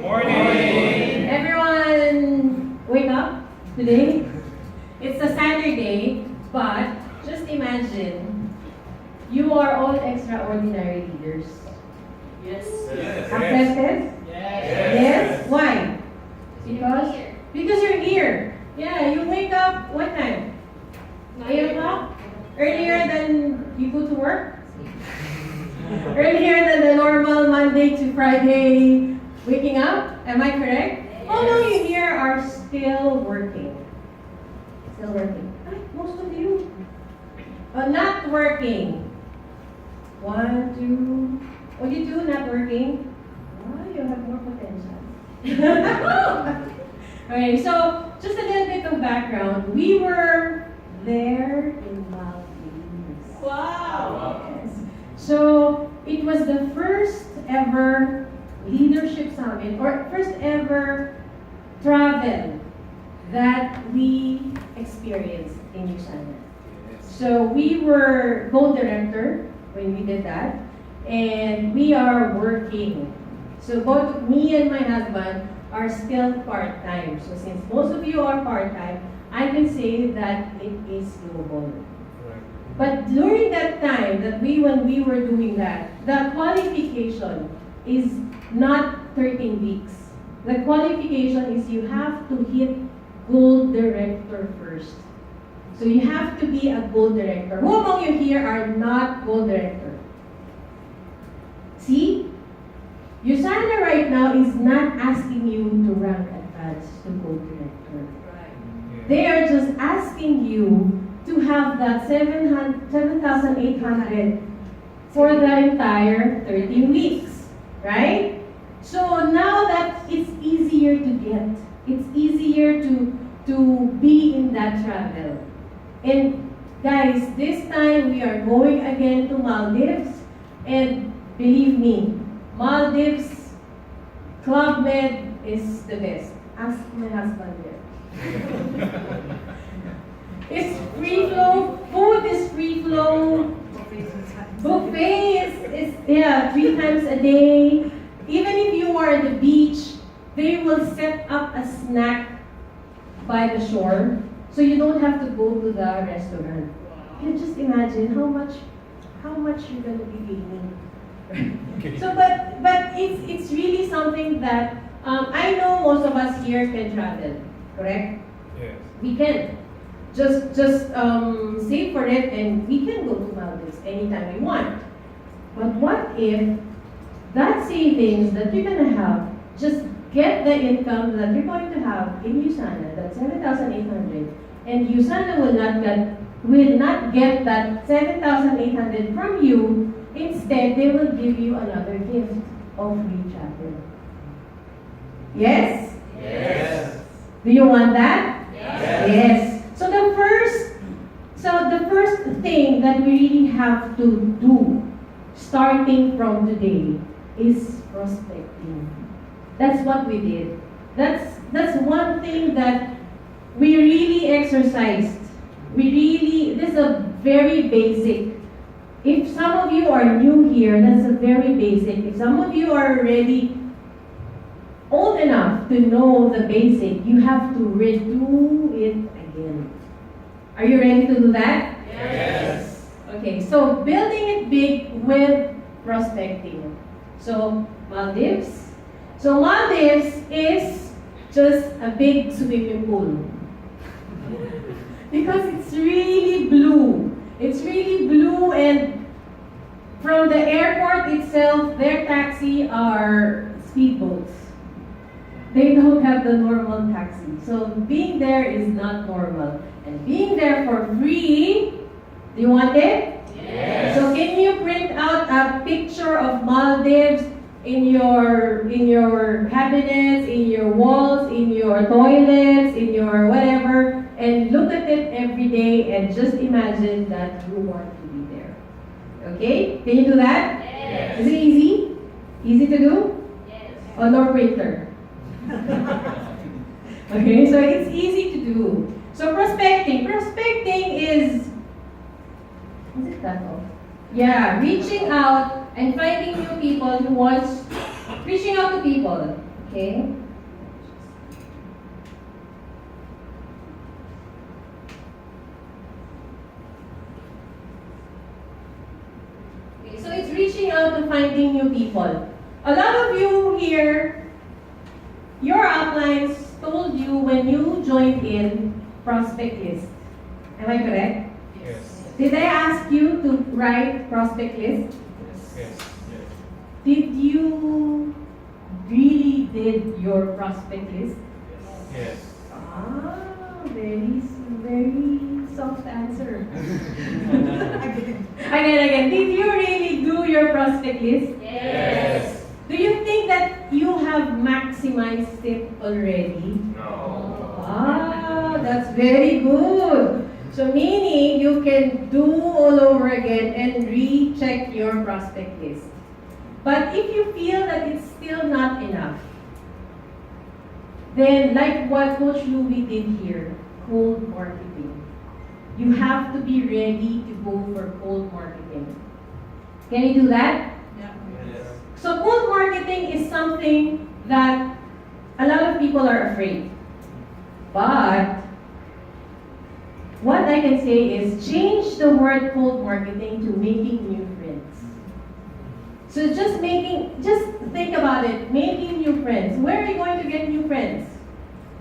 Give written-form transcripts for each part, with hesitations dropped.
Morning! Everyone, wake up today. It's a Saturday, but just imagine, you are all extraordinary leaders. Yes. Accepted? Yes. Yes? Why? Because you're here. Yeah, you wake up, what time? 8 o'clock? Earlier than you go to work? Earlier than the normal Monday to Friday waking up? Am I correct? Yes. All of you here are still working. Still working. Most of you. Not working. 1, 2. What do you do not working? Oh, you have more potential. Okay, so just a little bit of background. We were there in Maldives. Wow. Yes. So it was the first ever leadership summit or first ever travel that we experienced in USANA. So we were co-director when we did that, and we are working. So both me and my husband are still part-time. So since most of you are part-time, I can say that it is doable. But during that time when we were doing that, the qualification is not 13 weeks. The qualification is you have to hit gold director first. So you have to be a gold director. Who among you here are not gold director? See? USANA right now is not asking you to rank advanced to gold director. Right. They are just asking you to have that 7,800 for the entire 13 weeks, right? So now that it's easier to get, it's easier to be in that travel. And guys, this time we are going again to Maldives, and believe me, Maldives Club Med is the best. Ask my husband there. It's free flow, food is free flow. Buffet is 3 times a day. Even if you are at the beach, they will set up a snack by the shore, so you don't have to go to the restaurant. You just imagine how much you're gonna be gaining. So, but it's really something that I know most of us here can travel, correct? Yes. We can. Just save for it, and we can go to Maldives anytime we want. But what if that savings that you're gonna have, just get the income that you're going to have in USANA, that 7,800, and USANA will not get that 7,800 from you. Instead, they will give you another gift of free travel. Yes? Yes. Do you want that? Yes. Yes. So the first thing that we really have to do, starting from today, is prospecting. That's what we did. That's one thing that we really exercised. This is a very basic. If some of you are new here, that's a very basic. If some of you are already old enough to know the basic, you have to redo it again. Are you ready to do that? Yes. Okay, so building it big with prospecting. So Maldives. So Maldives is just a big swimming pool. Because it's really blue. It's really blue, and from the airport itself, their taxi are speedboats. They don't have the normal taxi. So being there is not normal. And being there for free, do you want it? Yes. So can you print out a picture of Maldives in your cabinets, in your walls, in your toilets, in your whatever, and look at it every day and just imagine that you want to be there. Okay? Can you do that? Yes. Is it easy? Easy to do? Yes. Or no printer? Okay, so it's easy to do. So prospecting is it that all? Yeah, reaching out and finding new people reaching out to people. Okay. Okay, so it's reaching out to finding new people. A lot of you here, your uplines told you when you joined in prospect list. Am I correct? Yes. Did I ask you to write prospect list? Yes. Did you really did your prospect list? Yes. Ah, very soft answer. Again. Did you really do your prospect list? Yes. Do you think that you have maximized it already? No. Ah, that's very good. So meaning you can do all over again and recheck your prospect list. But if you feel that it's still not enough, then like what Coach Louie did here, cold marketing. You have to be ready to go for cold marketing. Can you do that? Yes. So cold marketing is something that a lot of people are afraid. But what I can say is change the word cold marketing to making new friends. So just think about it, making new friends. Where are you going to get new friends?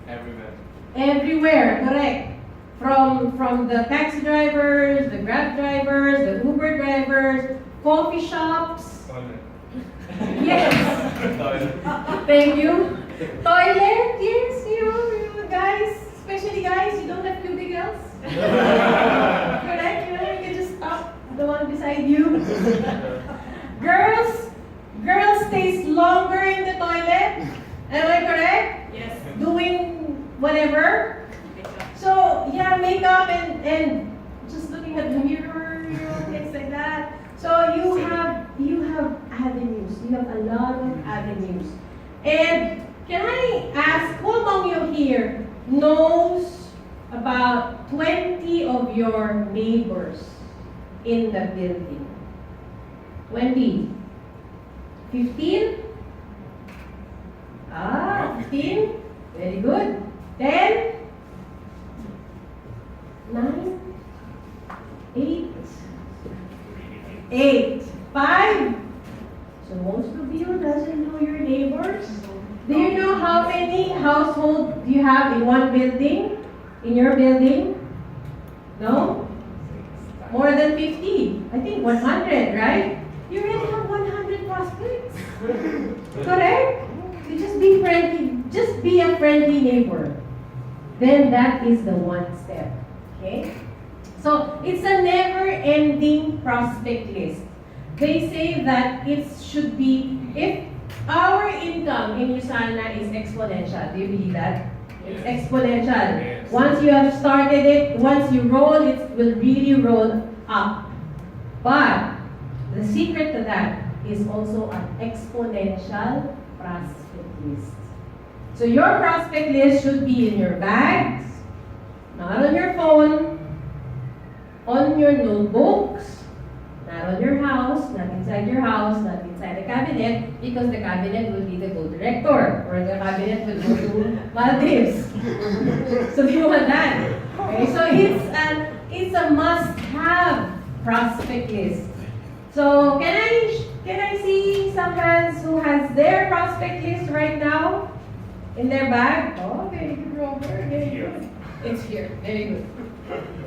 Everywhere. Everywhere, correct. From the taxi drivers, the Grab drivers, the Uber drivers, coffee shops. Toilet. Yes. Toilet. Thank you. Toilet, yes, you guys, especially guys, you don't have cubicles. Correct? You can just stop the one beside you. Girls stays longer in the toilet. Am I correct? Yes. Doing whatever. So yeah, makeup and just looking at the mirror, things like that. So you have avenues. You have a lot of avenues. And can I ask who among you here knows about 20 of your neighbors in the building? 20? 15? 15? Very good. 10? 9? 8? 8? 5? So most of you doesn't know your neighbors. Do you know how many households you have in one building? In your building? No? More than 50. I think 100, right? You already have 100 prospects. Correct? You just be friendly. Just be a friendly neighbor. Then that is the one step. Okay? So it's a never-ending prospect list. They say that it should be, if our income in Usana is exponential, do you believe that? It's exponential. Yes. Once you have started it, once you roll, it will really roll up. But the secret to that is also an exponential prospect list. So your prospect list should be in your bags, not on your phone, on your notebooks, not on your house, not inside your house, not inside the cabinet, because the cabinet will be the co-director, or the cabinet will go to Maldives. So you want that. Okay, so it's a must-have prospect list. So can I see some hands who has their prospect list right now in their bag? Oh, very good, Robert. Very good. It's here. Very good.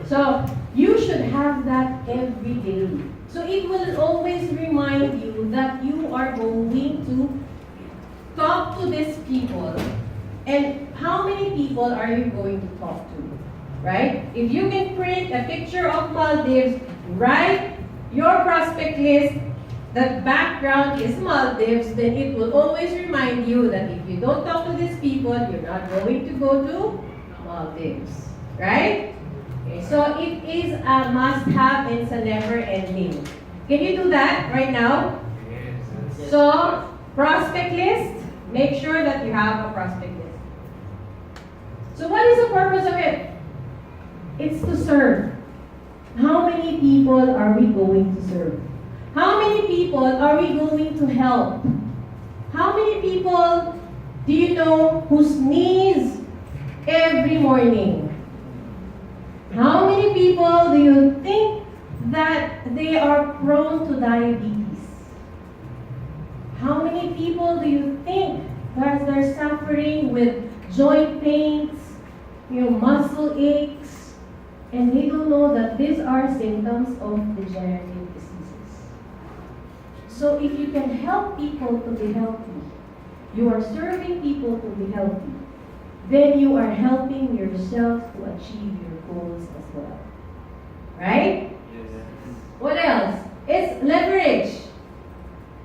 So you should have that every day. So it will always remind you that you are going to talk to these people. And how many people are you going to talk to? Right? If you can print a picture of Maldives, write your prospect list, the background is Maldives, then it will always remind you that if you don't talk to these people, you're not going to go to Maldives. Right? Okay, so it is a must-have and it's a never-ending. Can you do that right now? Yes. So, prospect list, make sure that you have a prospect list. So what is the purpose of it? It's to serve. How many people are we going to serve? How many people are we going to help? How many people do you know who sneeze every morning? How many people do you think that they are prone to diabetes? How many people do you think that they're suffering with joint pains, muscle aches, and they don't know that these are symptoms of degenerative diseases? So if you can help people to be healthy, you are serving people to be healthy, then you are helping yourself to achieve your goals as well. Right? Yes. What else? It's leverage.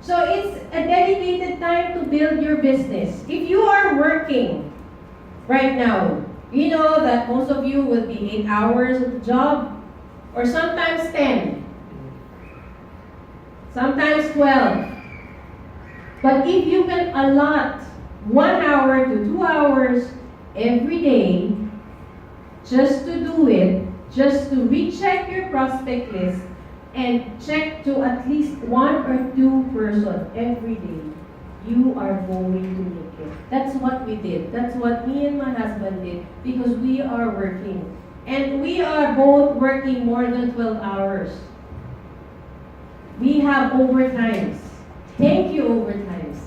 So it's a dedicated time to build your business. If you are working right now, you know that most of you will be 8 hours at the job, or sometimes 10, sometimes 12. But if you can allot 1 hour to 2 hours every day just to do it, just to recheck your prospect list and check to at least 1 or 2 person every day, you are going to make it. That's what we did. That's what me and my husband did, because we are working. And we are both working more than 12 hours. We have overtimes. Thank you, overtimes.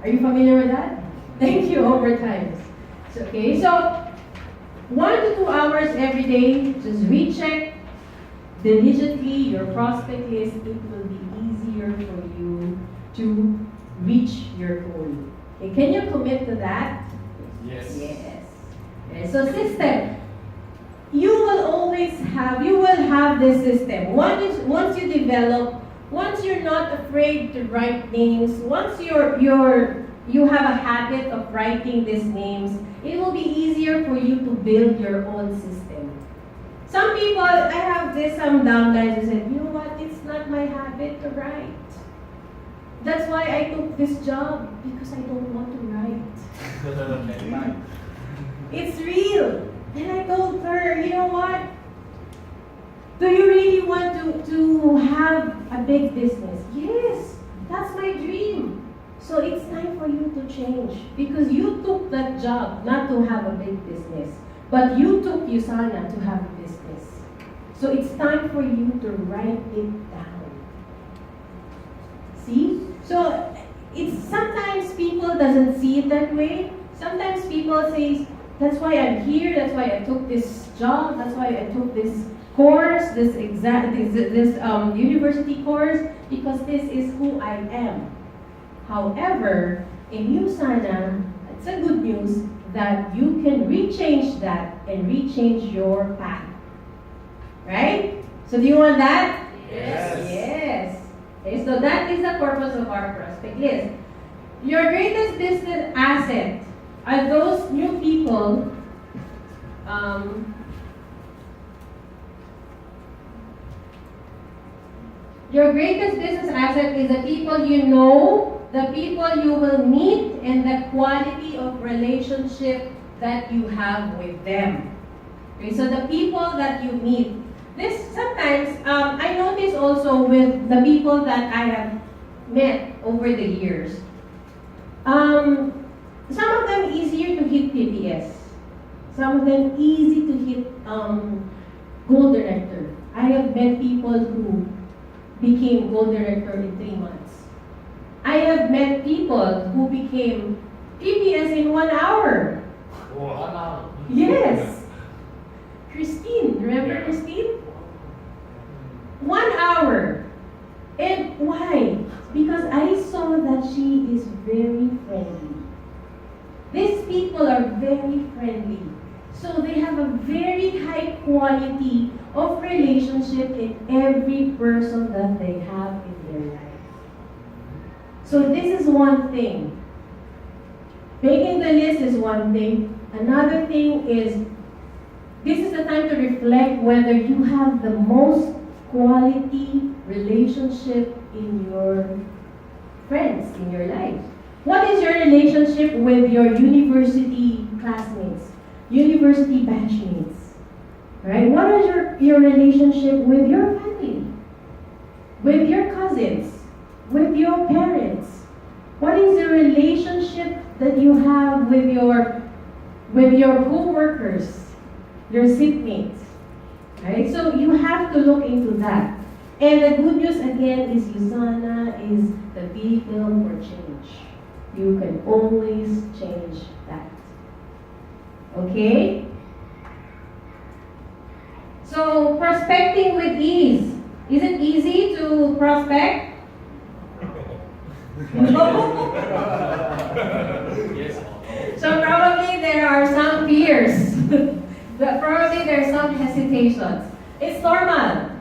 Are you familiar with that? Thank you, overtimes. Okay, so 1 to 2 hours every day, just recheck diligently your prospect list. It will be easier for you to reach your goal. Okay, can you commit to that? Yes. Yes. Okay, so system. You will have this system. Once you develop, once you're not afraid to write names, once you have a habit of writing these names, it will be easier for you to build your own system. Some people, I have this downlines who said, you know what, it's not my habit to write. That's why I took this job, because I don't want to write. It's real. And I told her, you know what? Do you really want to have a big business? Yes, that's my dream. So it's time for you to change, because you took that job not to have a big business, but you took Usana to have a business. So it's time for you to write it down. See? So it's sometimes people doesn't see it that way. Sometimes people say, that's why I'm here, that's why I took this job, that's why I took this course, this university course, because this is who I am. However, in Usana, it's a good news that you can rechange that and rechange your path. Right? So do you want that? Yes. Yes. Okay, so that is the purpose of our prospect list. Your greatest business asset are those new people your greatest business asset is the people you know, the people you will meet, and the quality of relationship that you have with them. Okay, so the people that you meet. This sometimes, I notice also with the people that I have met over the years. Some of them easier to hit PPS. Some of them easy to hit gold director. I have met people who became gold director in 3 months. I have met people who became PPS in 1 hour. 1 hour. Yes. Christine, remember Christine? 1 hour. And why? Because I saw that she is very friendly. These people are very friendly. So they have a very high quality of relationship in every person that they have in their life. So this is one thing. Making the list is one thing. Another thing is, this is the time to reflect whether you have the most quality relationship in your friends, in your life. What is your relationship with your university classmates, university batchmates? Right? What is your relationship with your family, with your cousins, with your parents, What is the relationship that you have with your co-workers, your seatmates? Right? So you have to look into that. And the good news again is USANA is the vehicle for change. You can always change that. Okay? So prospecting with ease. Is it easy to prospect? No. Yes. So probably there are some fears. Probably there are some hesitations. It's normal.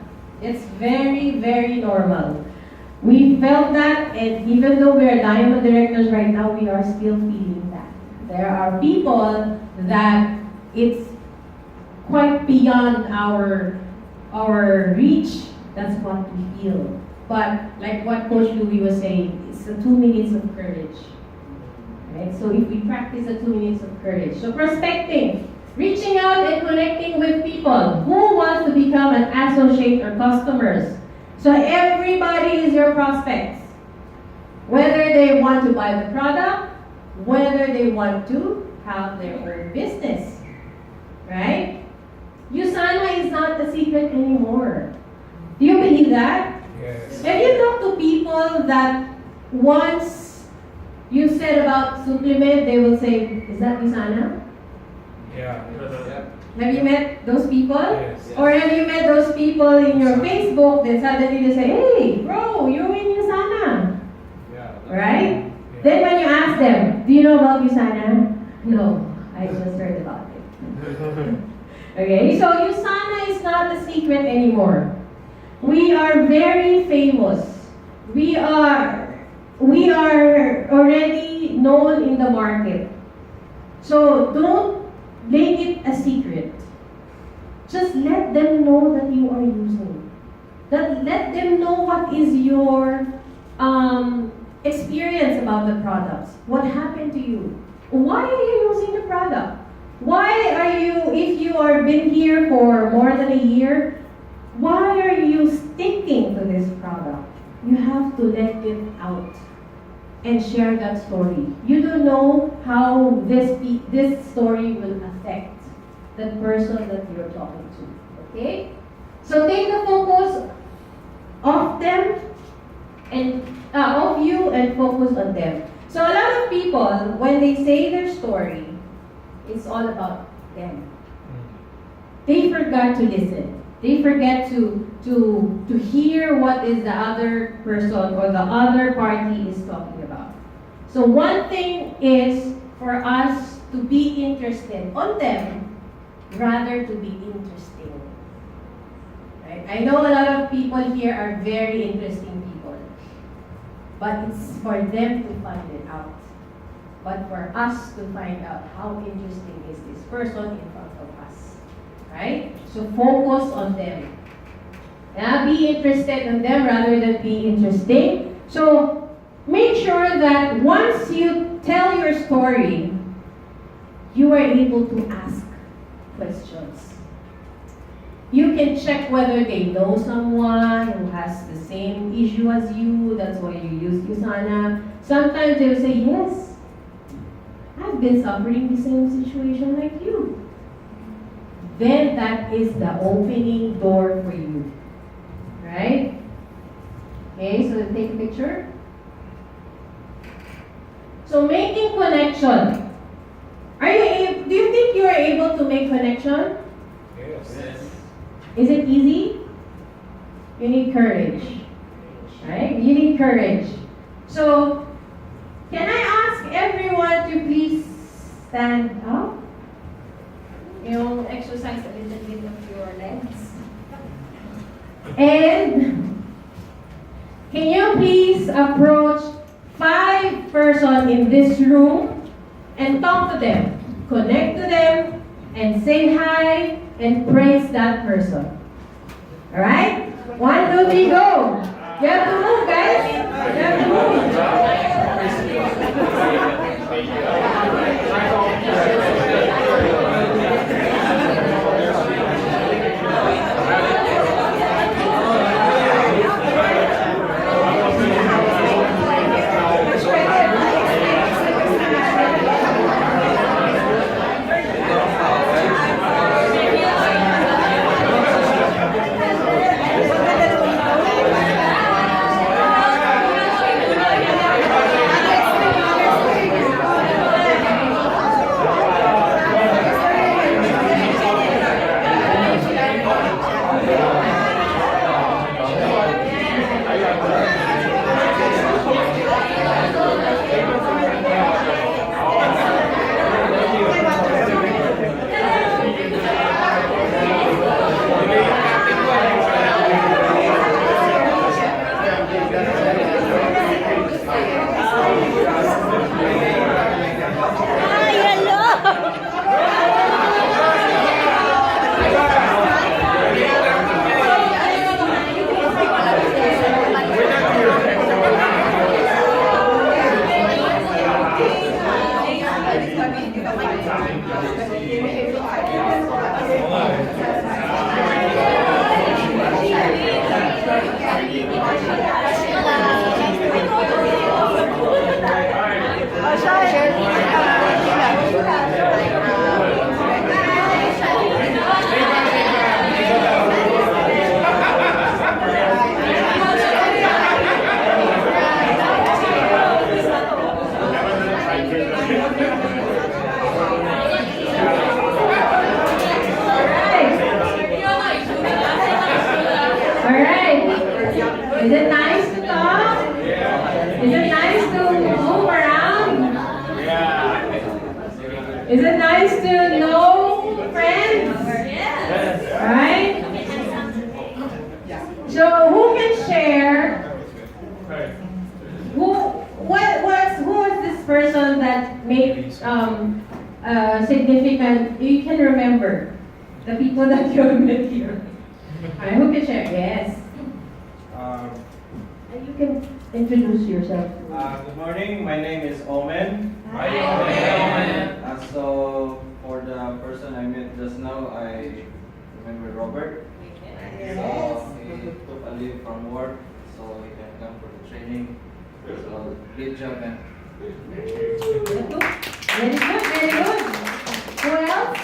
It's very, very normal. We felt that, and even though we are diamond directors right now, we are still feeling that. There are people that it's quite beyond our reach. That's what we feel. But like what Coach Louie was saying, it's the 2 minutes of courage. Right? So if we practice the 2 minutes of courage. So prospecting, reaching out and connecting with people who wants to become an associate or customers. So everybody is your prospects. Whether they want to buy the product, whether they want to have their own business. Right? USANA is not a secret anymore. Do you believe that? Yes. Have you talked to people that once you said about supplement, they will say, is that USANA? Yeah. Have you met those people? Yes. Or have you met those people in your Facebook that suddenly they say, hey, bro, you're in USANA? Yeah. Right? Yeah. Then when you ask them, do you know about USANA? No, I just heard about it. Okay, so USANA is not a secret anymore. We are very famous. We are already known in the market. So don't make it a secret. Just let them know that you are using. Let them know what is your experience about the products. What happened to you? Why are you using the product? Why are you, if you are been here for more than a year, why are you sticking to this product? You have to let it out and share that story. You don't know how this story will affect the person that you're talking to. Okay? So take the focus off them and off you and focus on them. So a lot of people, when they say their story, it's all about them. They forgot to listen. They forget to hear what is the other person or the other party is talking about. So one thing is for us to be interested on them rather to be interesting. Right? I know a lot of people here are very interesting people, but it's for them to find it out. But for us to find out how interesting is this person in front of us. Right? So focus on them. Yeah, be interested in them rather than be interesting. So make sure that once you tell your story, you are able to ask questions. You can check whether they know someone who has the same issue as you. That's why you use USANA. Sometimes they will say, yes, I've been suffering the same situation like you. Then that is the opening door for you. Right? Okay, so take a picture. So making connection. Do you think you are able to make connection? Yes. Is it easy? You need courage. Right? You need courage. So, can I ask everyone to please stand up? Exercise a little bit of your legs. And can you please approach 5 persons in this room and talk to them, connect to them, and say hi and praise that person. Alright? 1, 2, 3, go! You have to move, guys! You have to move! Alright. Is it nice to talk? Is it nice to move around? Is it nice to know friends? Right? So who can share? Who was this person that made significant? You can remember the people that you met here. Alright, who can share? Yes. You can introduce yourself. Good morning, my name is Omen. Hi, Omen. So, for the person I met just now, I remember Robert. So, he took a leave from work, so he can come for the training. So, great job, man. Very good, very good. Who else?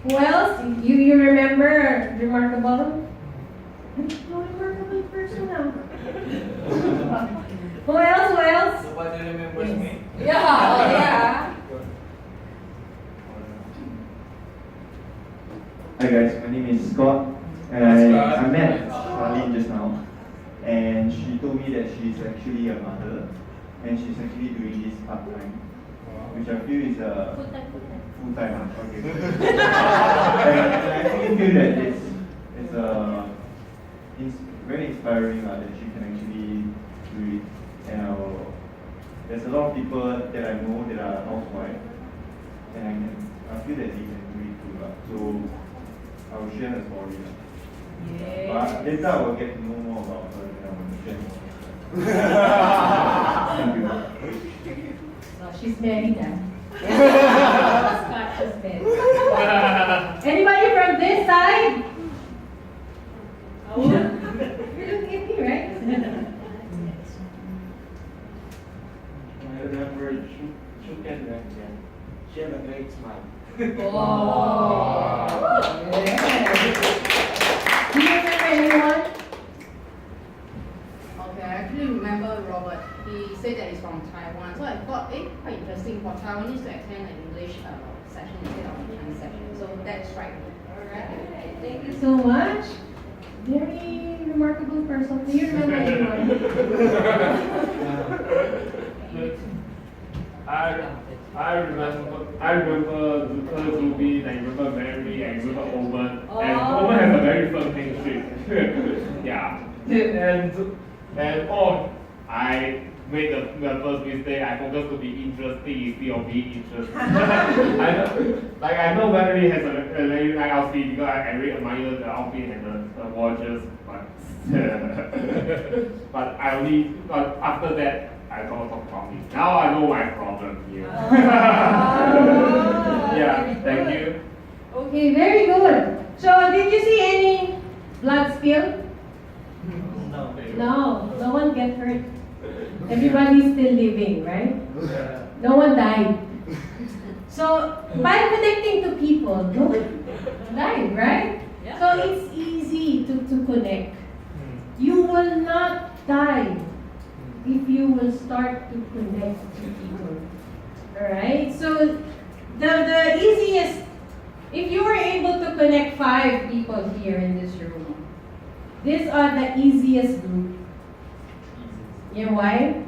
Who else? You remember remarkable? No remarkable person now. Who else? Who else? Nobody remembers me? Yeah. Hi guys, my name is Scott. Scott. I met Charlene just now, and she told me that she's actually a mother, and she's actually doing this part time, which I feel is a full time. Okay. And I actually feel that it's very inspiring that she can actually do it. And there's a lot of people that I know that are housewives, and I feel that they can do it too. So I will share her story. But later I will get to know more about her and I will share more. Thank you. No, she's married now. Scott is married. Anybody from this side? Oh, you're looking at me, right? I remember Shuken, right? She had a great smile. Oh. Yeah. Do you remember anyone? Okay, I actually remember Robert. He said that he's from Taiwan. So I thought, quite interesting for Taiwanese to attend an English session instead of a Chinese session. So that's right. Alright, thank you so much. Very remarkable person. Do you remember anyone? I remember Luther, Ruby, I remember Mary, I remember Omen. And Omen has a very firm handshake. Yeah. And I made the first mistake. I focused to be interesting instead of being interested. I know Mary has a very nice outfit because I really admire the outfit and the watches, but after that I don't talk about it. Now I know my problem here. Yeah, thank you. Okay, very good. So, did you see any blood spill? No. No one get hurt. Everybody's still living, right? No one died. So, by connecting to people, no one died, right? So, it's easy to connect. You will not die if you will start to connect to people. Alright? So, the easiest, if you were able to connect 5 people here in this room, these are the easiest group You know why?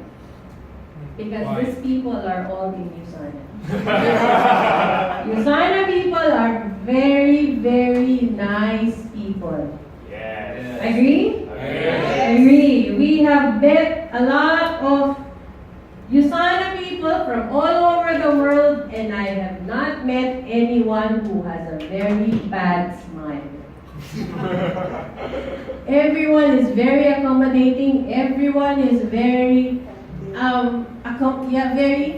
Because Why? these people are all in Usana. Usana people are very, very nice people. Yes. Agree? Yes. Agree. We have met a lot of Usana people from all over the world, and I have not met anyone who has a very bad smile. Everyone is very accommodating. Everyone is very, very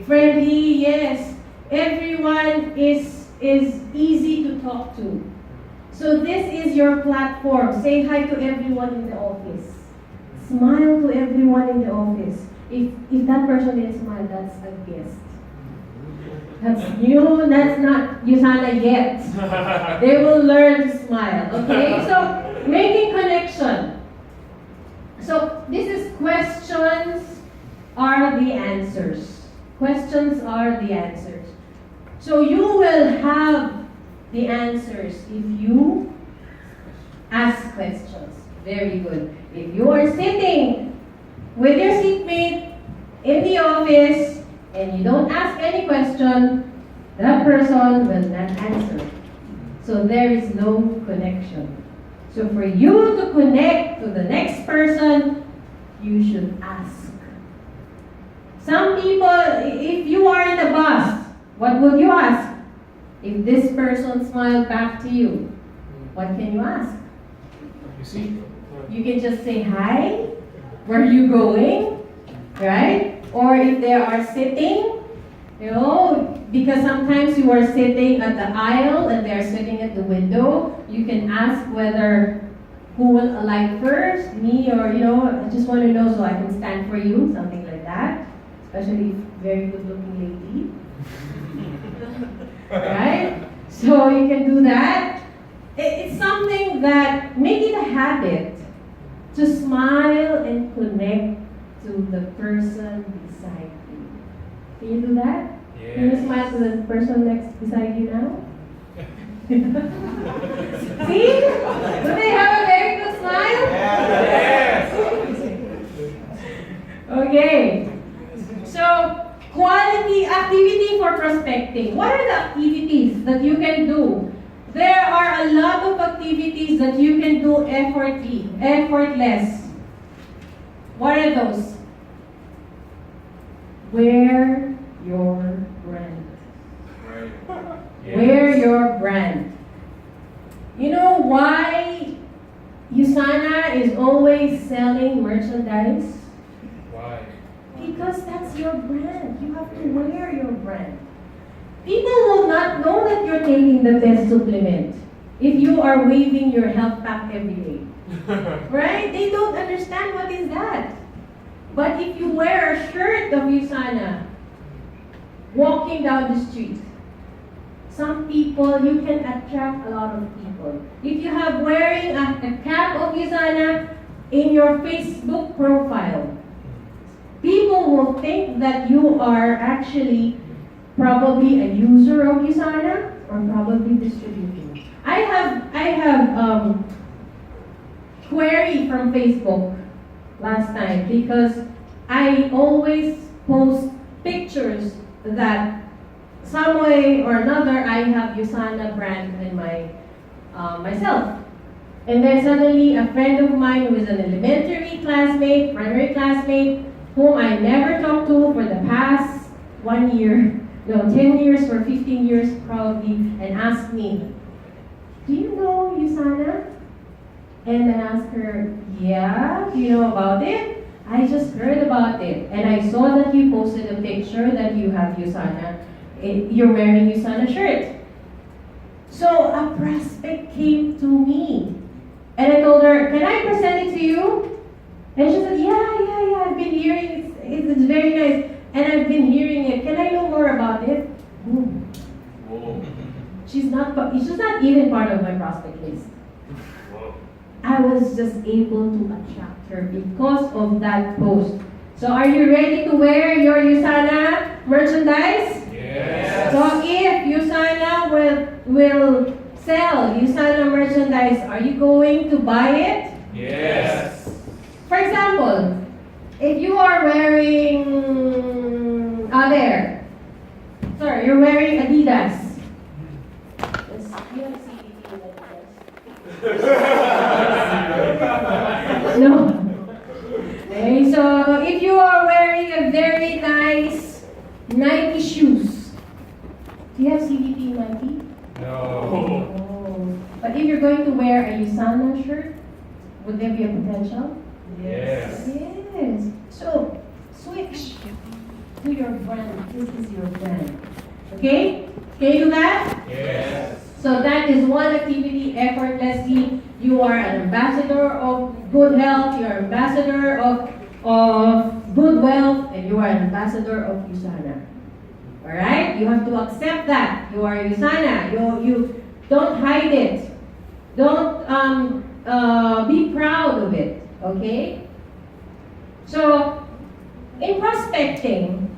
friendly. Yes, everyone is easy to talk to. So this is your platform. Say hi to everyone in the office. Smile to everyone in the office. If that person didn't smile, that's a guest. That's new. That's not Usana yet. They will learn to smile. Okay. So making connection. So this is questions are the answers. Questions are the answers. So you will have the answers if you ask questions. Very good. If you are sitting with your seatmate in the office and you don't ask any question, that person will not answer. So there is no connection. So for you to connect to the next person, you should ask. Some people, if you are in the bus, what would you ask? If this person smiled back to you, what can you ask? You see? You can just say hi. Where are you going? Right? Or if they are sitting, because sometimes you are sitting at the aisle and they are sitting at the window, you can ask whether who will alight first, me or, I just want to know so I can stand for you, something like that. Especially very good looking lady. Right? So you can do that. It's something that, make it a habit to smile and connect to the person beside you. Can you do that? Yes. Can you smile to the person next beside you now? See? Do they have a very good smile? Yes. Okay. So, quality activity for prospecting. What are the activities that you can do? There are a lot of activities that you can do effortless. What are those? Wear your brand. Wear your brand. You know why Usana is always selling merchandise? Why? Because that's your brand. You have to wear your brand. People will not know that you're taking the best supplement if you are waving your health pack every day. Right? They don't understand what is that. But if you wear a shirt of Usana, walking down the street, some people, you can attract a lot of people. If you have wearing a cap of Usana in your Facebook profile, people will think that you are actually probably a user of Usana or probably distributing. I have query from Facebook last time because I always post pictures that some way or another I have Usana brand in my myself. And then suddenly a friend of mine who is an elementary classmate, primary classmate, whom I never talked to for the past 1 year, 10 years or 15 years probably, and asked me, do you know Usana? And I asked her, yeah, do you know about it? I just heard about it. And I saw that you posted a picture that you have Usana. You're wearing Usana shirt. So a prospect came to me. And I told her, can I present it to you? And she said, yeah, I've been hearing it's very nice. And I've been hearing it. Can I know more about it? Boom. Whoa. She's not even part of my prospect list. Whoa. I was just able to attract her because of that post. So are you ready to wear your Usana merchandise? Yes. So if Usana will sell Usana merchandise, are you going to buy it? Yes. For example, If you are wearing, there. Sorry, you're wearing Adidas. Let's, you have CBT Adidas. No. Okay, so if you are wearing a very nice Nike shoes, do you have CBT Nike? No. Oh. But if you're going to wear a USANA shirt, would there be a potential? Yes. Yes. So, switch to your brand. This is your brand. Okay? Can you do that? Yes. So that is one activity effortlessly. You are an ambassador of good health, you are ambassador of good wealth, and you are an ambassador of USANA. Alright? You have to accept that. You are USANA. You don't hide it. Don't be proud of it. Okay? So, in prospecting,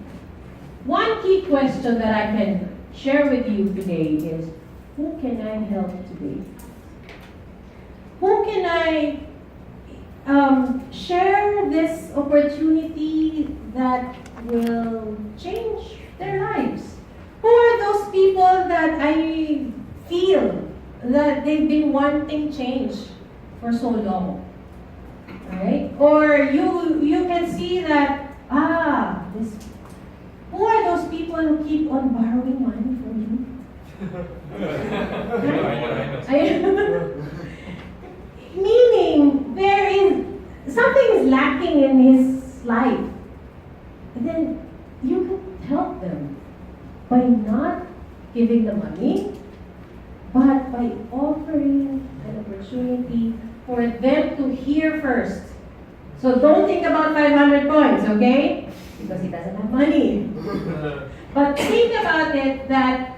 one key question that I can share with you today is, who can I help today? Who can I share this opportunity that will change their lives? Who are those people that I feel that they've been wanting change for so long? Right? Or you can see that, who are those people who keep on borrowing money from you? I know. Meaning, something is lacking in his life. And then you can help them by not giving the money, but by offering an opportunity for them to hear first. So don't think about 500 points, okay? Because he doesn't have money. But think about it that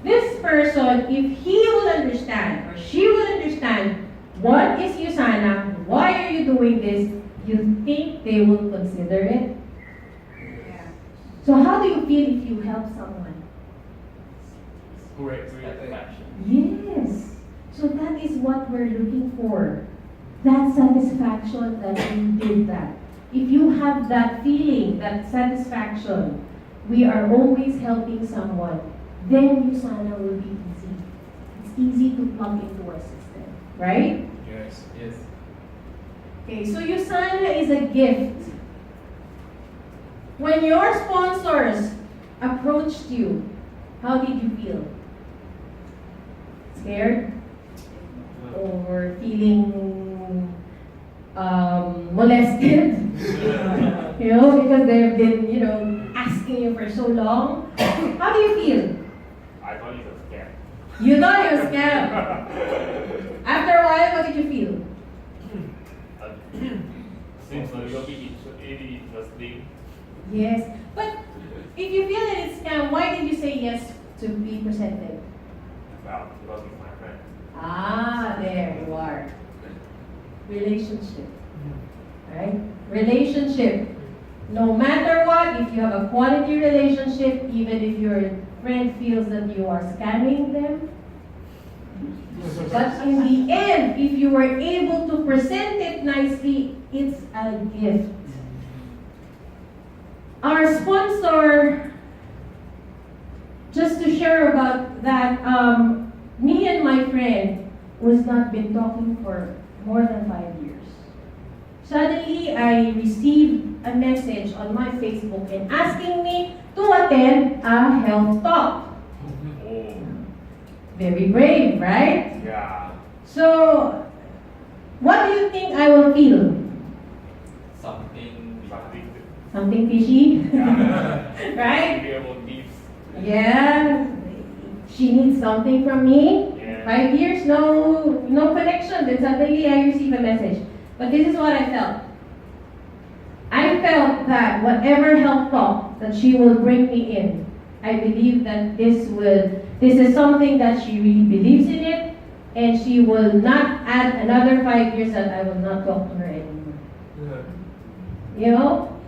this person, if he will understand or she will understand what is USANA, why are you doing this, you think they will consider it? Yeah. So how do you feel if you help someone? Great satisfaction. Yes. So that is what we're looking for. That satisfaction that you did that. If you have that feeling, that satisfaction, we are always helping someone, then USANA will be easy. It's easy to plug into our system, right? Yes. Yes. Okay, so USANA is a gift. When your sponsors approached you, how did you feel? Scared? Or feeling molested? Because they've been, asking you for so long. How do you feel? I thought it was a scam. You thought it was scam. After a while, what did you feel? Seems a little bit interesting. Yes. But if you feel that it's scam, why did you say yes to be presented? Well, because he's my friend. There you are. Relationship. Right? Relationship. No matter what, if you have a quality relationship, even if your friend feels that you are scamming them, but in the end, if you were able to present it nicely, it's a gift. Our sponsor, just to share about that, me and my friend was not been talking for more than 5 years. Suddenly, I received a message on my Facebook and asking me to attend a health talk. Oh, Very brave, right? yeah. So, what do you think I will feel? Something. Something fishy? Yeah. Right? Variable gifts. Yeah. She needs something from me. Yeah. 5 years, no connection. Then suddenly I receive a message. But this is what I felt. I felt that whatever health talk that she will bring me in, I believe that this is something that she really believes in it, and she will not add another 5 years that I will not talk to her anymore.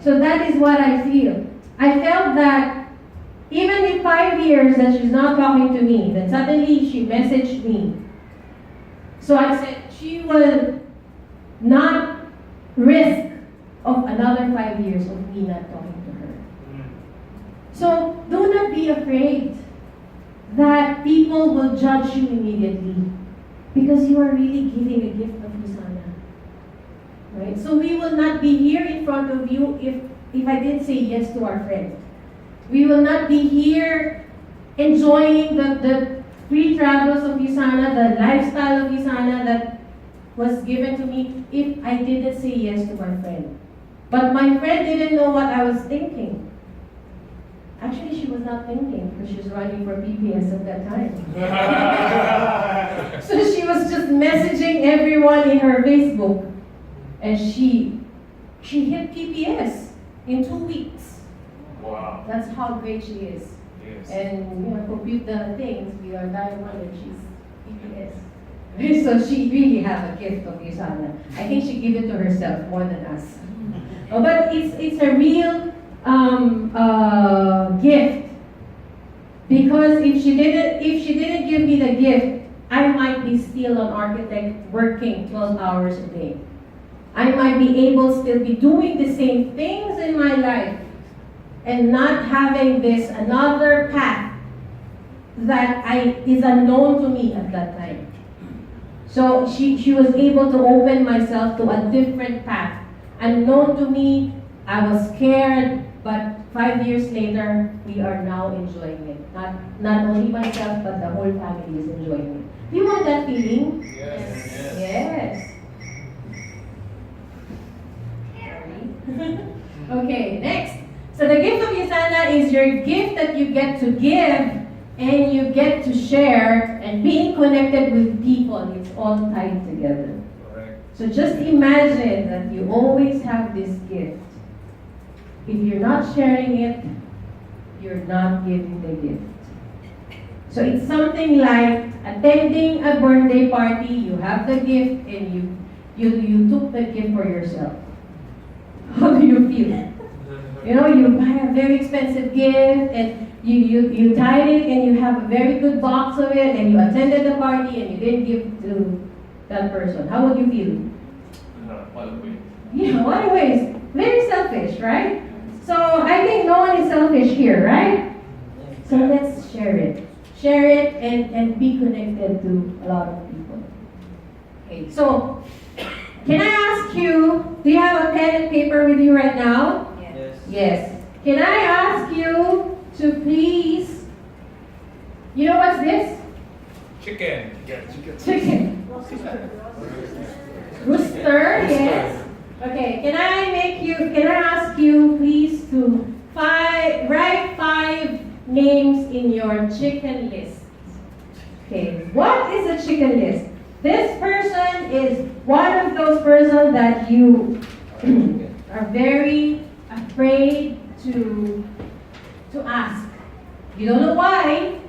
So that is what I feel. I felt that even in 5 years that she's not talking to me, then suddenly she messaged me. So I said she will not risk of another 5 years of me not talking to her. Mm. So do not be afraid that people will judge you immediately because you are really giving a gift of Hosanna. Right? So we will not be here in front of you if I didn't say yes to our friend. We will not be here enjoying the free travels of Hosanna, the lifestyle of Hosanna that was given to me if I didn't say yes to my friend. But my friend didn't know what I was thinking. Actually, she was not thinking because she was running for PPS at that time. So she was just messaging everyone in her Facebook. And she hit PPS in 2 weeks. Wow. That's how great she is. Yes. And compute the things, we are diamond and she's PPS. So she really has a gift of Hosanna. I think she gave it to herself more than us. But it's a real gift, because if she didn't give me the gift, I might be still an architect working 12 hours a day. I might be able still be doing the same things in my life and not having this another path that is unknown to me at that time. So she was able to open myself to a different path. Unknown to me, I was scared, but 5 years later, we are now enjoying it. Not only myself, but the whole family is enjoying it. Do you want that feeling? Yes. Yes. Okay, next. So the gift of Hosanna is your gift that you get to give and you get to share, and being connected with people, it's all tied together. Correct. So just imagine that you always have this gift. If you're not sharing it, you're not giving the gift. So it's something like attending a birthday party, you have the gift and you took the gift for yourself. How do you feel? You buy a very expensive gift and you tied it and you have a very good box of it and you attended the party and you didn't give to that person. How would you feel? What a way. Yeah, what a waste. Very selfish, right? So I think no one is selfish here, right? So let's share it. Share it and be connected to a lot of people. Okay, so can I ask you, do you have a pen and paper with you right now? Yes. Yes. Can I ask you to please, you know what's this? Chicken. Chicken. Rooster, yes. Okay, can I ask you please to write 5 names in your chicken list? Okay, what is a chicken list? This person is one of those persons that you are very afraid to ask. You don't know why,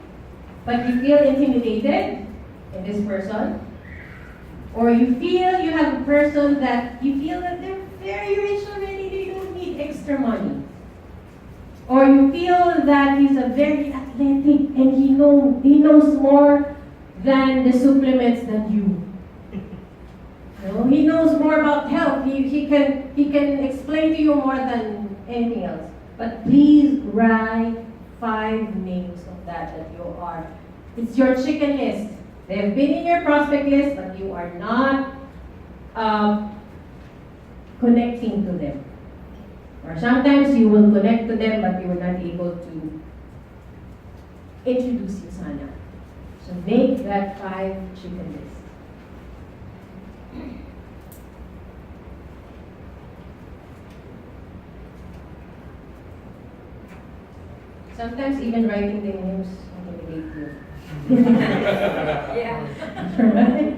but you feel intimidated in this person. Or you feel you have a person that you feel that they're very rich already, they don't need extra money. Or you feel that he's a very athletic and he knows more than the supplements than you. He knows more about health. He can explain to you more than anything else. But please write 5 names of that you are. It's your chicken list. They have been in your prospect list, but you are not connecting to them. Or sometimes you will connect to them, but you are not able to introduce Hosanna. So make that 5 chicken list. Sometimes even writing the names intimidate you. Yeah. Right?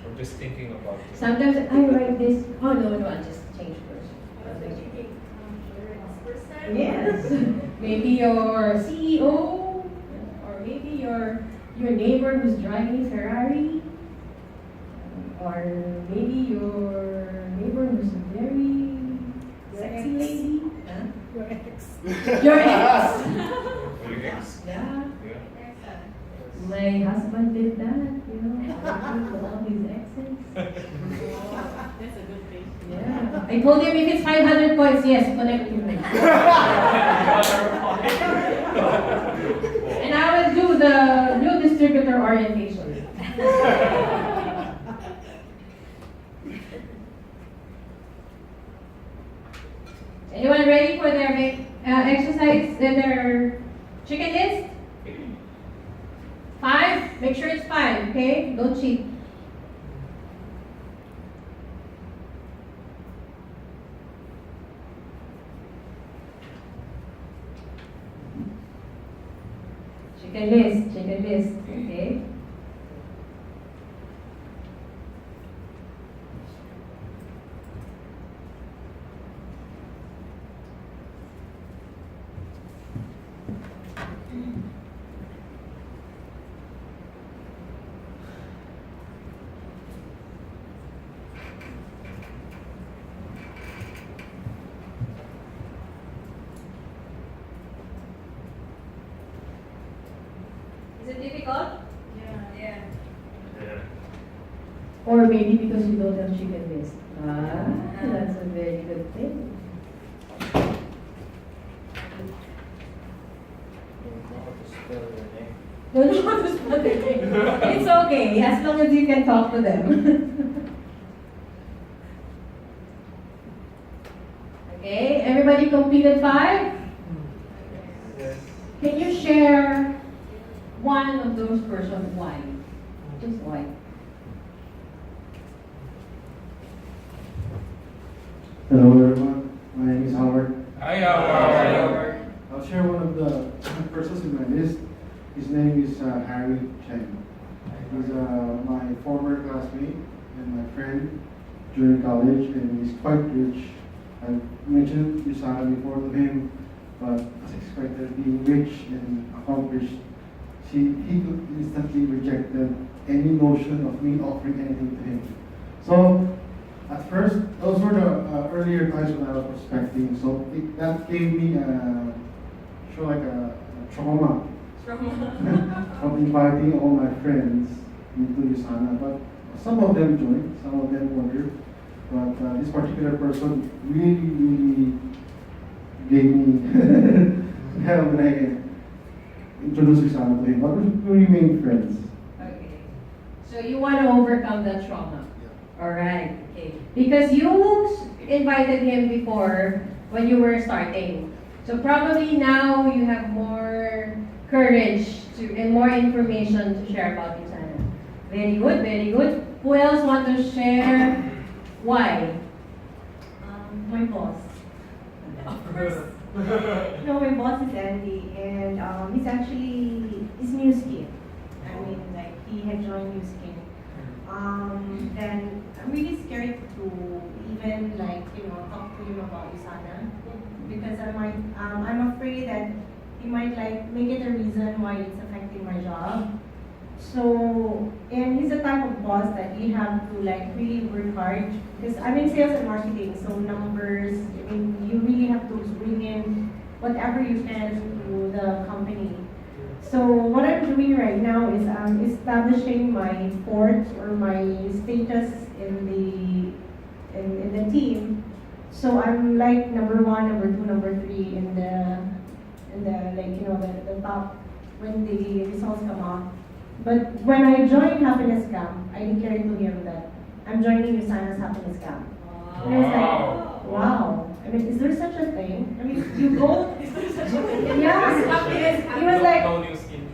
I'm just thinking about it. Sometimes I write this. Oh no, I'll just change first. Yes. Maybe your CEO, or maybe your neighbor who's driving a Ferrari, or maybe your neighbor who's a very sexy lady. Huh? Your ex. Your ex. Your ex. Yeah. Yeah. My husband did that, with all his exes. That's a good thing. Yeah. I told him if it's 500 points, yes, connect to me. And I will do the new distributor orientation. Anyone ready for their exercise, their chicken list? 5? Make sure it's 5, okay? Don't cheat. Chicken list, okay? Is it difficult? Yeah. Or maybe because you don't have chicken list. That's a very good thing. Don't know how to spell their name. It's okay, as long as you can talk to them. Okay, everybody completed 5? Can you share one of those persons? Why? Just why? Hello everyone, my name is Howard. Hi, Howard. I'll share one of the persons in my list. His name is Harry Cheng. He's my former classmate and my friend during college, and he's quite rich. I've mentioned Usana before to him, but as expected, being rich and accomplished, he instantly rejected any notion of me offering anything to him. So at first, those were the earlier times when I was prospecting. So that gave me a trauma of inviting all my friends into Usana. But some of them joined, some of them wondered. But this particular person really gave me hell when I introduced Usana to him. But we remained friends. Okay. So you want to overcome that trauma? Alright, okay. Because you invited him before when you were starting. So probably now you have more courage and more information to share about Usana. Very good, very good. Who else want to share why? My boss. Of course. No, my boss is Andy, and he's new skin. I mean, like he had joined new skin. Then I'm really scared to even talk to him about Usana because I'm afraid that he might make it a reason why it's affecting my job. So, and he's the type of boss that you have to really work hard because I'm in sales and marketing, so numbers, I mean, you really have to bring in whatever you can to the company. So what I'm doing right now is establishing my fort or my status in the team. So I'm like number 1, number 2, number 3 in the top when the results come out. But when I joined Happiness Camp, I declared to him that I'm joining Usana's Happiness Camp. And I was like, wow. I mean, is there such a thing? I mean, you go. Is there such a thing? Yeah. He was like,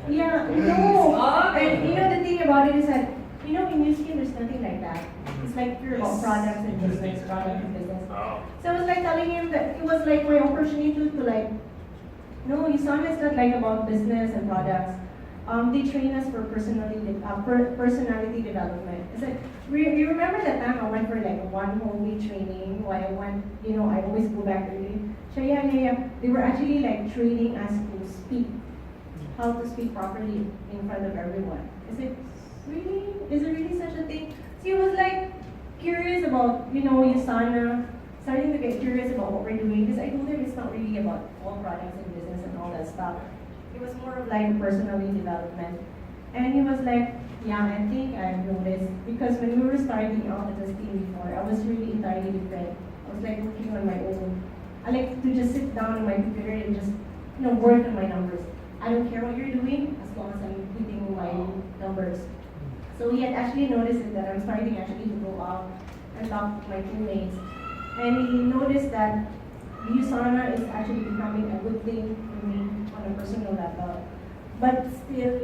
yeah, no. And the thing about it is that, in New Skin, there's nothing like that. It's like pure about products and business, product and business. So I was telling him that it was my opportunity to no, Usana is not about business and products. They train us for personality development. It's you remember that time I went for one whole week training where I went, I always go back early. So yeah. They were actually training us to speak, how to speak properly in front of everyone. Is it really such a thing? So he was curious about, Usana, starting to get curious about what we're doing because I told him it's not really about all products and business and all that stuff. It was more of personality development. And he was yeah, I think I've noticed. Because when we were starting out as a team before, I was really entirely different. I was like working on my own. I like to just sit down on my computer and just, work on my numbers. I don't care what you're doing as long as I'm hitting my numbers. So he had actually noticed it, that I'm starting actually to go out and talk to my teammates. And he noticed that USANA is actually becoming a good thing for me on a personal level. But still,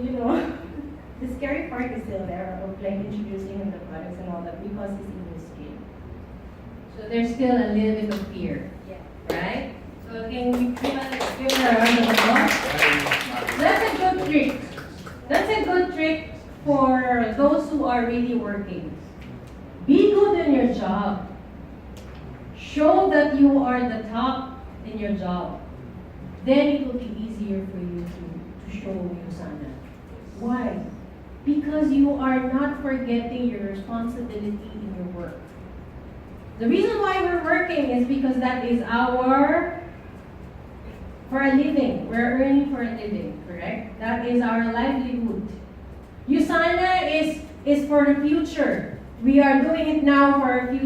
the scary part is still there of like introducing him the products and all that because he's in his skin. So there's still a little bit of fear, Yeah. right? So can we give her a round of applause? That's a good trick. That's a good trick for those who are really working. Be good in your job. Show that you are the top in your job. Then it will be easier for you to show USANA. Why? Because you are not forgetting your responsibility in your work. The reason why we're working is because that is for a living. We're earning for a living, correct? That is our livelihood. USANA is for the future. We are doing it now for our future.